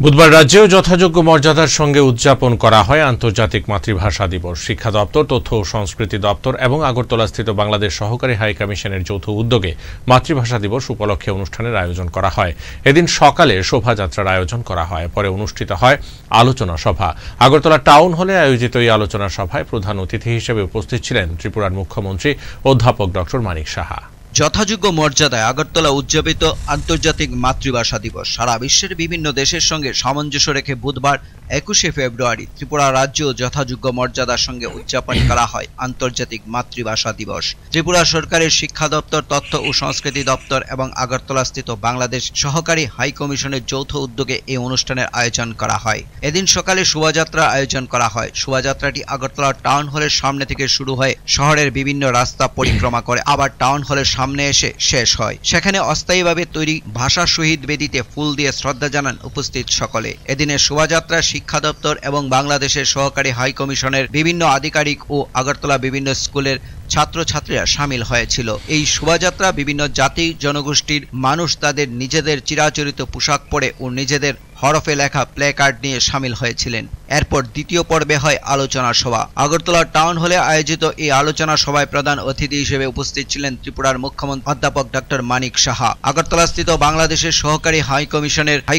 বুধবার রাজ্যেও যথাযোগ্য মর্যাদার সঙ্গে উদযাপন করা হয় আন্তর্জাতিক মাতৃভাষা দিবস। শিক্ষা দপ্তর, তথ্য ও সংস্কৃতি দপ্তর এবং আগরতলাস্থিত বাংলাদেশ সহকারী হাই কমিশনের যৌথ উদ্যোগে মাতৃভাষা দিবস উপলক্ষে অনুষ্ঠানের আয়োজন করা হয়। এদিন সকালে শোভাযাত্রার আয়োজন করা হয়, পরে অনুষ্ঠিত হয় আলোচনা সভা। আগরতলা টাউন হলে আয়োজিত এই আলোচনা সভায় প্রধান অতিথি হিসেবে উপস্থিত ছিলেন ত্রিপুরার মুখ্যমন্ত্রী অধ্যাপক ডক্টর মানিক সাহা। যথাযোগ্য মর্যাদায় আগরতলা উদযাপিত আন্তর্জাতিক মাতৃভাষা দিবস। সারা বিশ্বের বিভিন্ন দেশের সঙ্গে সামঞ্জস্য রেখে বুধবার 21শে ফেব্রুয়ারি ত্রিপুরা রাজ্য যথাযোগ্য মর্যাদার সঙ্গে উদযাপন করা হয় আন্তর্জাতিক মাতৃভাষা দিবস। ত্রিপুরা সরকারের শিক্ষা দপ্তর, তথ্য ও সংস্কৃতি দপ্তর এবং আগরতলাস্থিত বাংলাদেশ সহকারী হাই কমিশনের যৌথ উদ্যোগে এই অনুষ্ঠানের আয়োজন করা হয়। এদিন সকালে শোভাযাত্রা আয়োজন করা হয়। শোভাযাত্রাটি আগরতলা টাউন হলের সামনে থেকে শুরু হয়ে শহরের বিভিন্ন রাস্তা পরিক্রমা করে আবার টাউন হলের সামনে এসে শেষ হয়। সেখানে অস্থায়ীভাবে তৈরি ভাষা শহীদ বেদিতে ফুল দিয়ে শ্রদ্ধা জানান উপস্থিত সকলে। এদিনের শোভাযাত্রা শিক্ষা দপ্তর এবং বাংলাদেশের সহকারী হাই কমিশনের বিভিন্ন আধিকারিক ও আগরতলা বিভিন্ন স্কুলের ছাত্রছাত্রীরা সামিল হয়েছিল। এই শোভাযাত্রা বিভিন্ন জাতি জনগোষ্ঠীর মানুষ তাদের নিজেদের চিরাচরিত পোশাক পরে ও নিজেদের হরফে লেখা প্লে কার্ড নিয়ে সামিল হয়েছিলেন। এরপর দ্বিতীয় পর্বে হয় আলোচনা সভা। আগরতলা টাউন হলে আয়োজিত এই আলোচনা সভায় প্রধান অতিথি হিসেবে উপস্থিত ছিলেন ত্রিপুরার মুখ্যমন্ত্রী অধ্যাপক ডক্টর মানিক সাহা, আগরতলাস্থিত বাংলাদেশের সহকারী হাই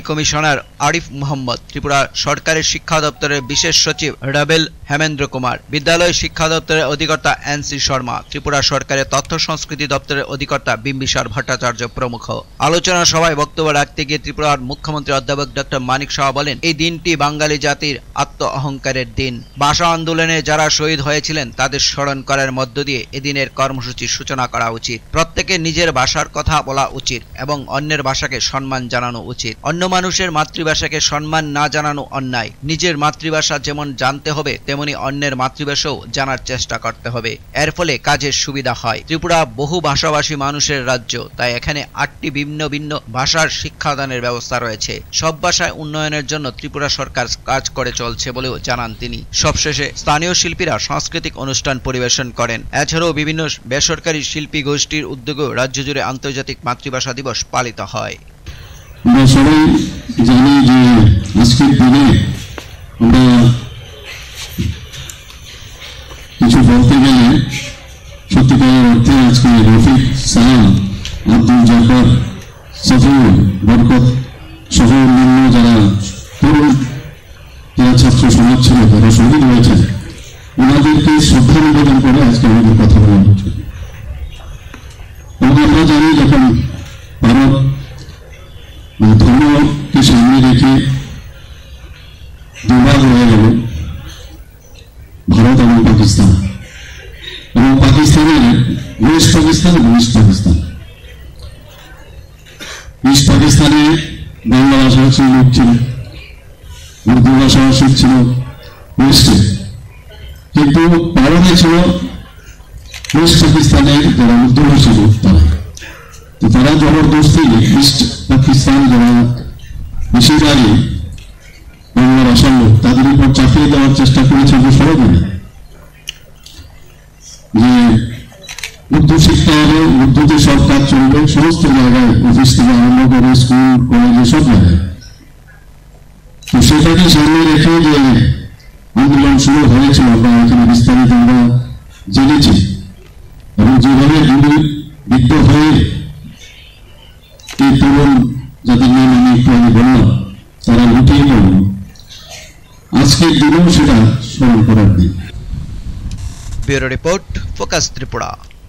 কমিশনার আরিফ মোহাম্মদ, ত্রিপুরা সরকারের শিক্ষা দপ্তরের বিশেষ সচিব রাবেল হেমেন্দ্র কুমার, বিদ্যালয় শিক্ষা দপ্তরের অধিকর্তা এনসি শর্মা, ত্রিপুরা সরকারের তথ্য সংস্কৃতি দপ্তরের অধিকর্তা বিম্বিসার ভট্টাচার্য প্রমুখ। আলোচনা সভায় বক্তব্য রাখতে গিয়ে ত্রিপুরার মুখ্যমন্ত্রী অধ্যাপক ডক্টর মানিক সাহা বলেন, এই দিনটি বাঙালি জাতির আত্ম অহংকারের দিন। ভাষা আন্দোলনে যারা শহীদ হয়েছিলেন তাদের স্মরণ করার মধ্য দিয়ে এদিনের কর্মসূচির সূচনা করা উচিত। প্রত্যেকে নিজের ভাষার কথা বলা উচিত এবং অন্যের ভাষাকে সম্মান জানানো উচিত। অন্য মানুষের মাতৃভাষাকে সম্মান না জানানো অন্যায়। নিজের মাতৃভাষা যেমন জানতে হবে তেমনি অন্যের মাতৃভাষাও জানার চেষ্টা করতে হবে। এর ফলে কাজের সুবিধা হয়। ত্রিপুরা বহু ভাষাভাষী মানুষের রাজ্য, তাই এখানে 8টি ভিন্ন ভিন্ন ভাষার শিক্ষাদানের ব্যবস্থা রয়েছে। সব ভাষায় উন্নয়নের জন্য ত্রিপুরা সরকার কাজ করে চলছে বলেও জানান তিনি। সবশেষে স্থানীয় শিল্পীরা সাংস্কৃতিক অনুষ্ঠান পরিবেশন করেন। এছাড়াও বিভিন্ন বেসরকারি শিল্পী গোষ্ঠীর উদ্যোগেও রাজ্য জুড়ে আন্তর্জাতিক মাতৃভাষা দিবস পালিত হয়। আমরা সবাই জানি যে আজকের দিনে আমরা কিছু বলতে গেলে সত্যিকারের অর্থে আজকে রফিক, সালাম, আব্দুল জাফর, সফিউল, বরকত সহ অন্যান্য যারা তরুণ ছাত্র সমাজ ছিল তারা শহীদ হয়েছে, ওনাদেরকে শ্রদ্ধা নিবেদন করে আজকে আমাদের কথা বলা হচ্ছে। এবং আমরা জানি যখন ভারত ধর্মকে সামনে রেখে দুভাগ হয়ে গেল, ভারত এবং পাকিস্তান, এবং পাকিস্তানের ওয়েস্ট পাকিস্তান এবং ইস্ট পাকিস্তান। ইস্ট পাকিস্তানে বাংলা ভাষাভাষী লোক ছিল, উর্দু ভাষাভাষী ছিল ওয়েস্টে, কিন্তু পালনে ছিল ওয়েস্ট পাকিস্তানের যারা উর্দু ভাষী লোক তারা জবরদস্তি ইস্ট পাকিস্তান যারা বেশিরভাগই বাংলা ভাষার লোক তাদের উপর চাপিয়ে দেওয়ার চেষ্টা করেছে সরকারি যে উর্দু শিখতে হবে, উর্দুতে সব কাজ চলবে, সমস্ত জায়গায় অফিস থেকে আরম্ভ করে স্কুল কলেজে সব জায়গায়। তো সেটাকে সামনে রেখে যে আন্দোলন শুরু হয়েছিল বা এখানে বিস্তারিত আমরা জেনেছি, এবং যেভাবে বিদ্ধ হয়ে এই তরুণ যাদের নাম আমি একটু আগে বললাম তারা লুটিয়ে পড়ল, আজকের দিনেও সেটা স্মরণ করার দিন। Bureau report, focus Tripura.